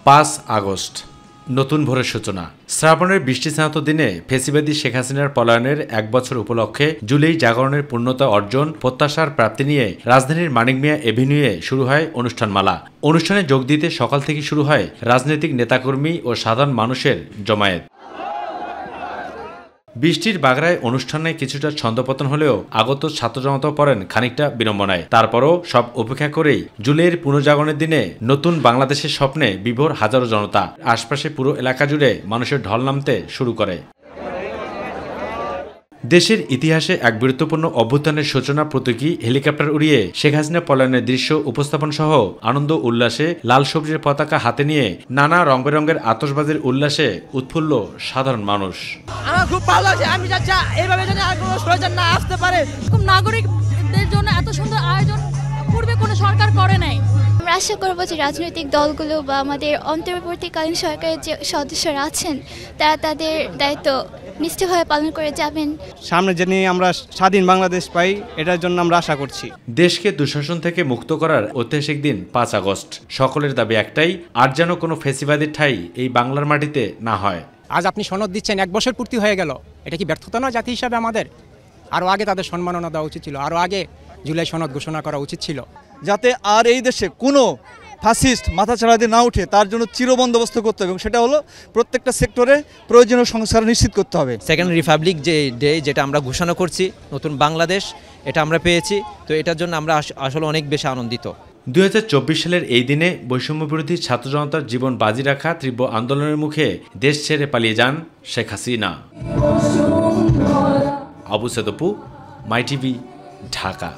5 August নতুন ভোরের সূচনা। শ্রাবণের বৃষ্টি স্নাত দিনে ফেসিবাদী শেখ হাসিনার পলায়নের 1 বছর উপলক্ষে জুলাই জাগরণের পূর্ণতা অর্জন প্রত্যাশার প্রাপ্তি নিয়ে রাজধানীর মানিক মিয়া এভিনিউয়ে শুরু হয় অনুষ্ঠানমালা। অনুষ্ঠানে যোগ দিতে সকাল থেকে শুরু হয় রাজনৈতিক নেতাকর্মী ও সাধারণ মানুষের জমায়েত। বৃষ্টির বাগড়ায় অনুষ্ঠানে কিছুটা ছন্দপতন হলেও আগত ছাত্র জনতা পড়েন খানিকটা বিড়ম্বনায়। তারপরও সব উপেক্ষা করেই জুলাইয়ের পুনর্জাগরণের দিনে নতুন বাংলাদেশের স্বপ্নে বিভোর হাজারো জনতা। আশপাশে পুরো এলাকা জুড়ে মানুষের ঢল নামতে শুরু করে। দেশের ইতিহাসে এক গুরুত্বপূর্ণ অভ্যুত্থানের সূচনা প্রতীকী হেলিকপ্টার উড়িয়ে শেখ হাসিনা পলায়নের দৃশ্য উপস্থাপন সহ আনন্দ উল্লাসে লাল সবুজের পতাকা হাতে নিয়ে নানা রং বেরঙের আতশবাজির উল্লাসে উৎফুল্ল সাধারণ মানুষ। আমার খুব ভালো লাগছে। আমি চাচ্ছি এইভাবে যেন আর কোনো ষড়যন্ত্র না আসতে পারে। নাগরিকদের জন্য এত সুন্দর আয়োজন পূর্বে কোনো সরকার করে নাই। আমরা আশা করব যে রাজনৈতিক দলগুলো বা আমাদের অন্তর্বর্তীকালীন সরকারের যে সদস্যরা আছেন তারা তাদের দায়িত্ব নিষ্ঠভাবে পালন করে যাবেন। সামনে জানি আমরা স্বাধীন বাংলাদেশ পাই, এটার জন্য আমরা আশা করছি। দেশকে দুঃশাসন থেকে মুক্ত করার ঐতিহাসিক দিন 5 আগস্ট। সকলের দাবি একটাই, আর যেন কোনো ফেসিবাদের ঠাঁই এই বাংলার মাটিতে না হয়। আজ আপনি সনদ দিচ্ছেন, 1 বছর পূর্তি হয়ে গেল। এটা কি ব্যর্থতা না জাতি হিসাবে আমাদের? আরও আগে তাদের সম্মাননা দেওয়া উচিত ছিল, আরও আগে জুলাই সনদ ঘোষণা করা উচিত ছিল, যাতে আর এই দেশে কোনো ফ্যাসিস্ট মাথা ছাড়া দিয়ে না উঠে তার জন্য চিরবন্দোবস্ত করতে হবে এবং সেটা হলো প্রত্যেকটা সেক্টরে প্রয়োজনীয় সংস্কার নিশ্চিত করতে হবে। সেকেন্ড রিপাবলিক যে ডে যেটা আমরা ঘোষণা করছি, নতুন বাংলাদেশ, এটা আমরা পেয়েছি। তো এটার জন্য আমরা আসলে অনেক বেশি আনন্দিত। 2024 সালের এই দিনে বৈষম্যবিরোধী ছাত্র জনতার জীবন বাজি রাখা তীব্র আন্দোলনের মুখে দেশ ছেড়ে পালিয়ে যান শেখ হাসিনা। আবু সাদপু, মাই টিভি, ঢাকা।